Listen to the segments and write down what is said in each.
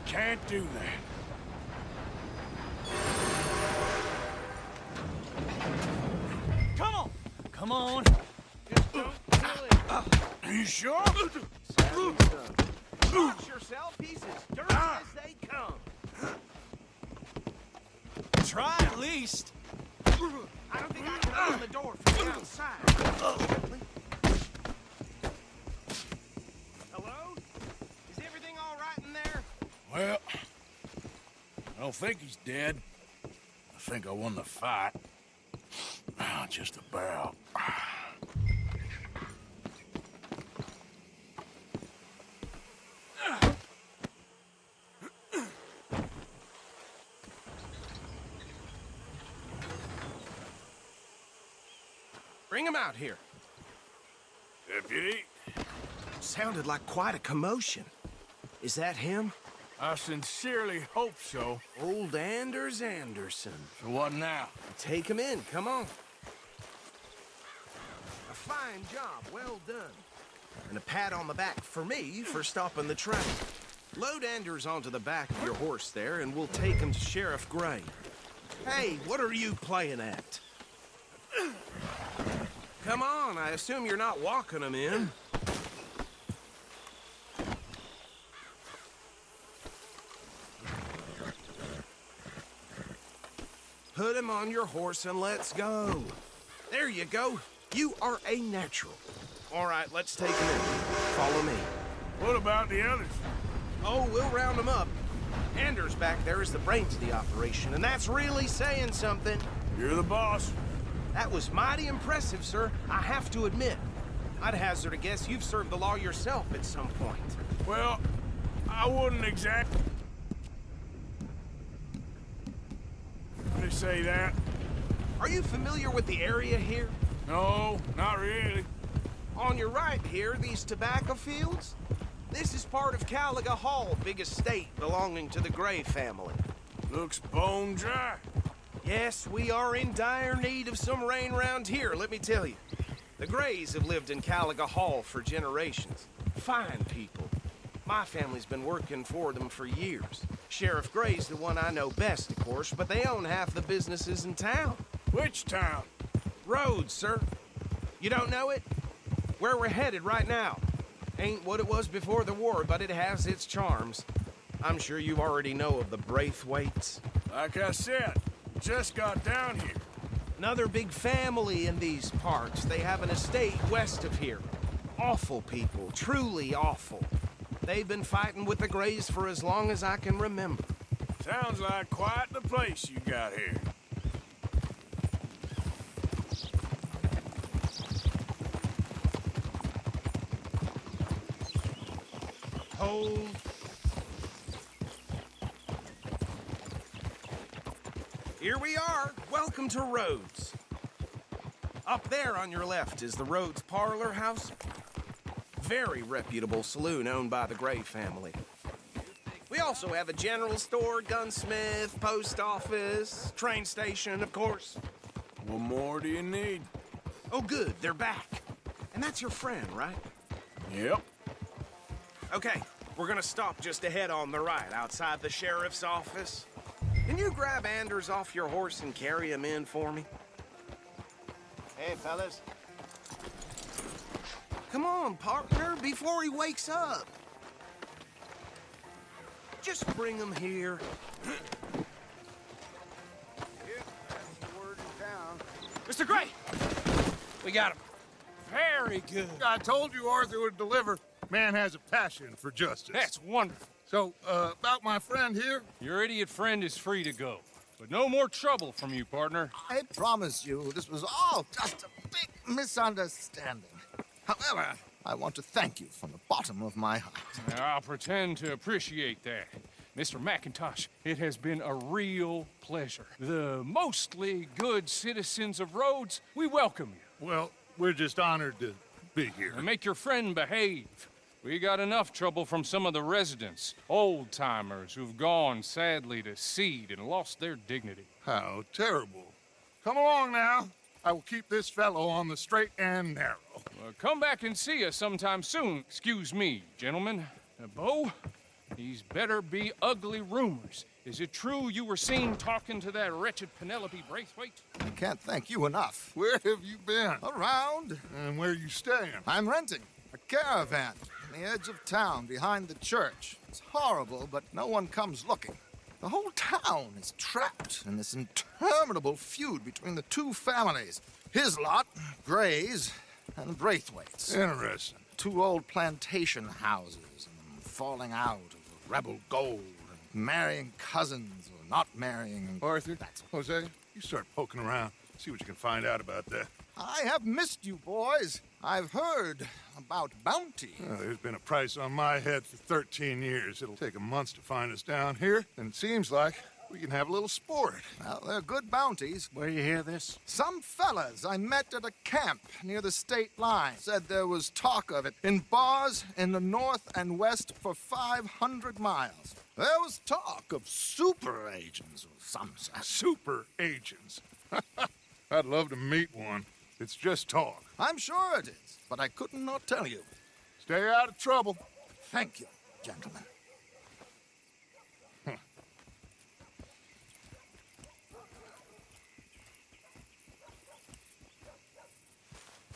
can't do that. Come on! Come on! Just don't kill it. Are you sure? Sadly so. Watch yourself. He's as dirty as they come. Try at least. I don't think I can open the door from the outside. Hello? Is everything all right in there? Well, I don't think he's dead. I think I won the fight. Just about. Bring him out here. Deputy, Sounded like quite a commotion. Is that him? I sincerely hope so. Old Anders Anderson. So what now? Take him in, come on. A fine job, well done. And a pat on the back for me for stopping the train. Load Anders onto the back of your horse there, and we'll take him to Sheriff Gray. Hey, what are you playing at? Come on, I assume you're not walking him in. Put him on your horse and let's go. There you go. You are a natural. All right, let's take him in. Follow me. What about the others? Oh, we'll round them up. Anders back there is the brains of the operation, and that's really saying something. You're the boss. That was mighty impressive, sir. I have to admit. I'd hazard a guess you've served the law yourself at some point. Well, I wouldn't exactly say that. Are you familiar with the area here? No, not really. On your right here, these tobacco fields? This is part of Caliga Hall, big estate belonging to the Gray family. Looks bone dry. Yes, we are in dire need of some rain round here, let me tell you. The Grays have lived in Caliga Hall for generations. Fine people. My family's been working for them for years. Sheriff Gray's the one I know best, of course, but they own half the businesses in town. Which town? Rhodes, sir. You don't know it? Where we're headed right now. Ain't what it was before the war, but it has its charms. I'm sure you already know of the Braithwaites. Like I said, just got down here. Another big family in these parts. They have an estate west of here. Awful people, truly awful. They've been fighting with the Grays for as long as I can remember. Sounds like quite the place you got here. Hold. Here we are. Welcome to Rhodes. Up there on your left is the Rhodes Parlor House. Very reputable saloon owned by the Gray family. We also have a general store, gunsmith, post office, train station, of course. What more do you need? Oh, good, they're back. And that's your friend, right? Yep. Okay, we're gonna stop just ahead on the right, outside the sheriff's office. Can you grab Anders off your horse and carry him in for me? Hey, fellas. Come on, partner, before he wakes up. Just bring him here. Yep, that's the word in town. Mr. Gray! We got him. Very good. I told you Arthur would deliver. Man has a passion for justice. That's wonderful. So, about my friend here? Your idiot friend is free to go. But no more trouble from you, partner. I promise you, this was all just a big misunderstanding. However, I want to thank you from the bottom of my heart. I'll pretend to appreciate that. Mr. McIntosh, it has been a real pleasure. The mostly good citizens of Rhodes, we welcome you. Well, we're just honored to be here. And make your friend behave. We got enough trouble from some of the residents, old-timers who've gone, sadly, to seed and lost their dignity. How terrible. Come along now. I will keep this fellow on the straight and narrow. Come back and see us sometime soon. Excuse me, gentlemen. Bo, These better be ugly rumors. Is it true you were seen talking to that wretched Penelope Braithwaite? I can't thank you enough. Where have you been? Around. And where you staying? I'm renting a caravan on the edge of town behind the church. It's horrible, but no one comes looking. The whole town is trapped in this interminable feud between the two families. His lot, Gray's, and Braithwaite's. Interesting. Two old plantation houses and falling out over rebel gold and marrying cousins or not marrying. Arthur, That's Jose, you start poking around. See what you can find out about that. I have missed you, boys. I've heard about bounty. There's been a price on my head for 13 years. It'll take 'em months to find us down here, and it seems like we can have a little sport. Well, they're good bounties. Where you hear this? Some fellas I met at a camp near the state line said there was talk of it in bars in the north and west for 500 miles. There was talk of super agents or some such. Super agents. I'd love to meet one. It's just talk. I'm sure it is, but I couldn't not tell you. Stay out of trouble. Thank you, gentlemen.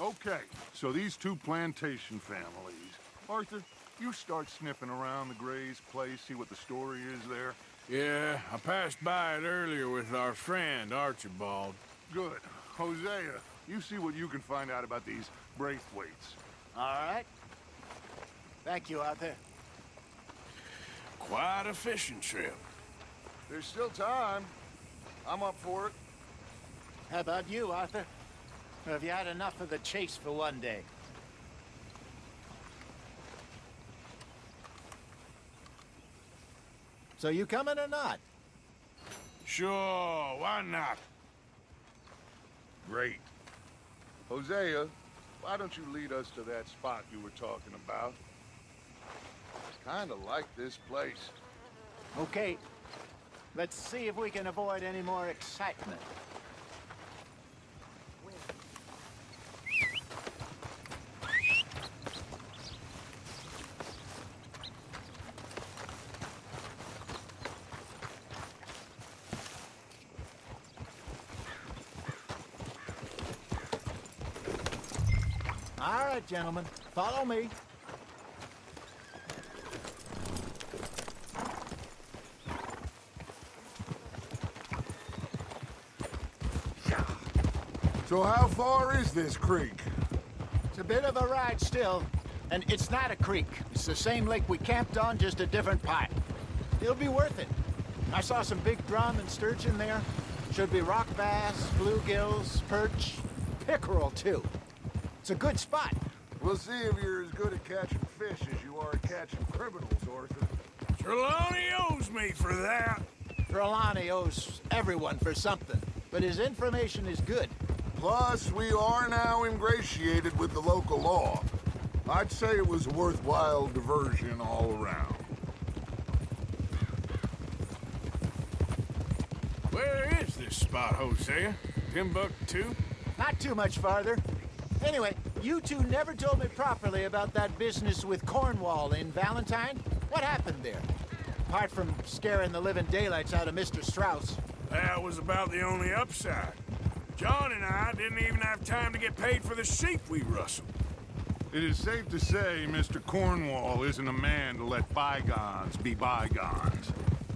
Okay, so these two plantation families. Arthur, you start sniffing around the Gray's place, see what the story is there. Yeah, I passed by it earlier with our friend, Archibald. Good. Hosea, you see what you can find out about these Braithwaites. All right. Thank you, Arthur. Quite a fishing trip. There's still time. I'm up for it. How about you, Arthur? Or have you had enough of the chase for one day? So you coming or not? Sure, why not? Great. Hosea, why don't you lead us to that spot you were talking about? Kinda like this place. Okay. Let's see if we can avoid any more excitement. All right, gentlemen, follow me. So how far is this creek? It's a bit of a ride still, and it's not a creek. It's the same lake we camped on, just a different part. It'll be worth it. I saw some big drum and sturgeon there. Should be rock bass, bluegills, perch, pickerel too. It's a good spot. We'll see if you're as good at catching fish as you are at catching criminals, Arthur. Trelawney owes me for that. Trelawney owes everyone for something, but his information is good. Plus, we are now ingratiated with the local law. I'd say it was a worthwhile diversion all around. Where is this spot, Hosea? Timbuktu? Not too much farther. Anyway, you two never told me properly about that business with Cornwall in Valentine. What happened there? Apart from scaring the living daylights out of Mr. Strauss. That was about the only upside. John and I didn't even have time to get paid for the sheep we rustled. It is safe to say Mr. Cornwall isn't a man to let bygones be bygones.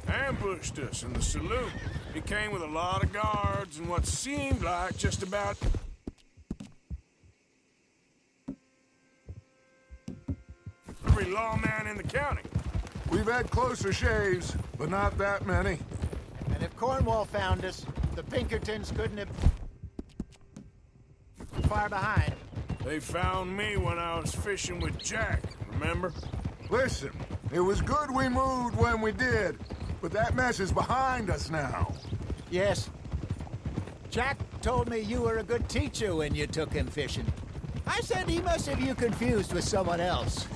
Ambushed us in the saloon. He came with a lot of guards and what seemed like just about every lawman in the county. We've had closer shaves, but not that many. And if Cornwall found us, the Pinkertons couldn't have... far behind. They found me when I was fishing with Jack, remember? Listen, it was good we moved when we did, but that mess is behind us now. Yes. Jack told me you were a good teacher when you took him fishing. I said he must have you confused with someone else.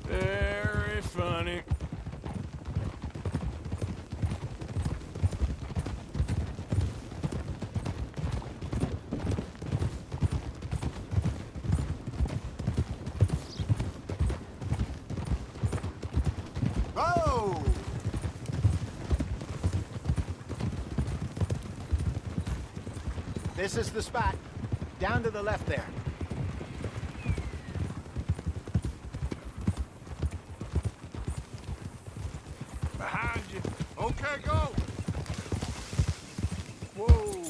Very funny. This is the spot. Down to the left there. Behind you. Okay, go! Whoa!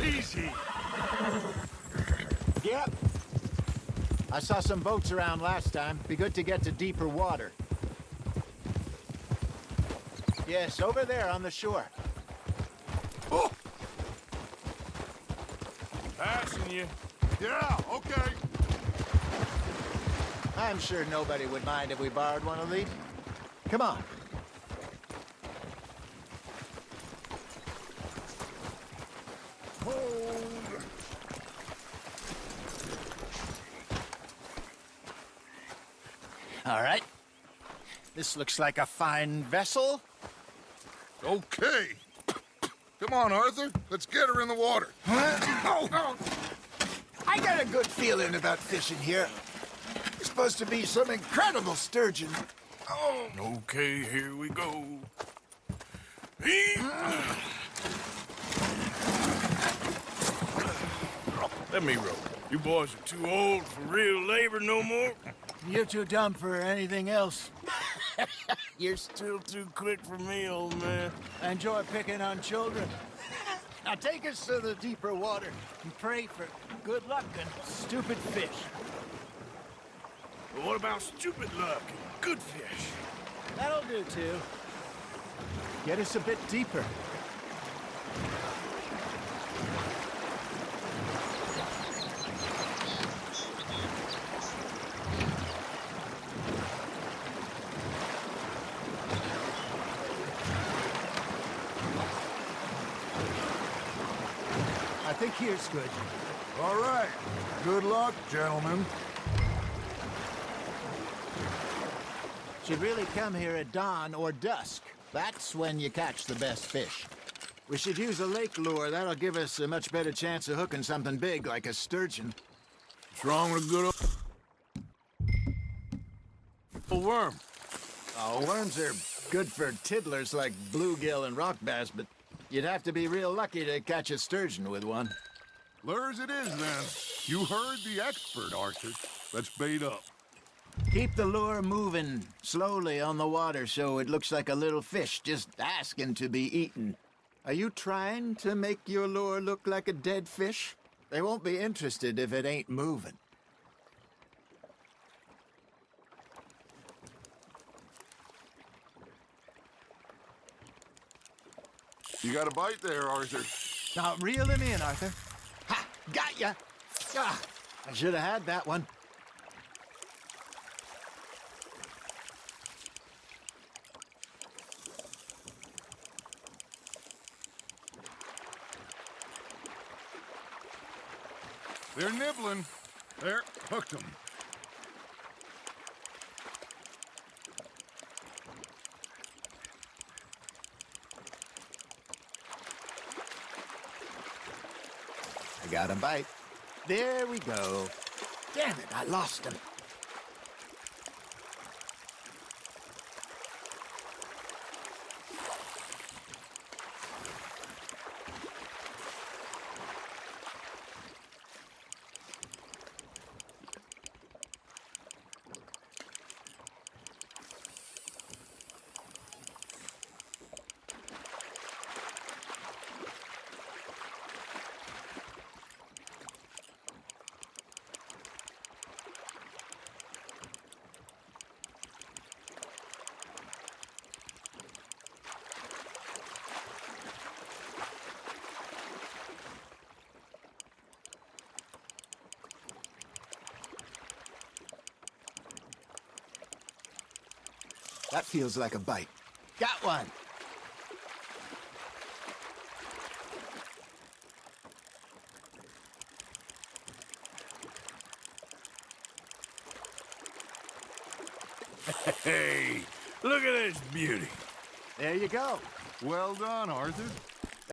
Easy. Yep. I saw some boats around last time. Be good to get to deeper water. Yes, over there on the shore. Oh! Passing you. Yeah, okay. I'm sure nobody would mind if we borrowed one of these. Come on. Hold. All right. This looks like a fine vessel. Okay. Come on, Arthur. Let's get her in the water. I got a good feeling about fishing here. It's supposed to be some incredible sturgeon. Oh. Okay, here we go. Let me row. You boys are too old for real labor no more. You're too dumb for anything else. You're still too quick for me, old man. I enjoy picking on children. Now take us to the deeper water and pray for good luck and stupid fish. But what about stupid luck and good fish? That'll do, too. Get us a bit deeper. I think here's good. All right. Good luck, gentlemen. Should really come here at dawn or dusk. That's when you catch the best fish. We should use a lake lure. That'll give us a much better chance of hooking something big like a sturgeon. What's wrong with a good old worm? Oh, worms are good for tiddlers like bluegill and rock bass, but you'd have to be real lucky to catch a sturgeon with one. Lures it is, then. You heard the expert, Arthur. Let's bait up. Keep the lure moving slowly on the water so it looks like a little fish just asking to be eaten. Are you trying to make your lure look like a dead fish? They won't be interested if it ain't moving. You got a bite there, Arthur. Now reel him in, Arthur. Ha! Got ya! Ah, I should have had that one. They're nibbling. There, hooked them. I got a bite. There we go. Damn it, I lost him. That feels like a bite. Got one! Hey, look at this beauty. There you go. Well done, Arthur.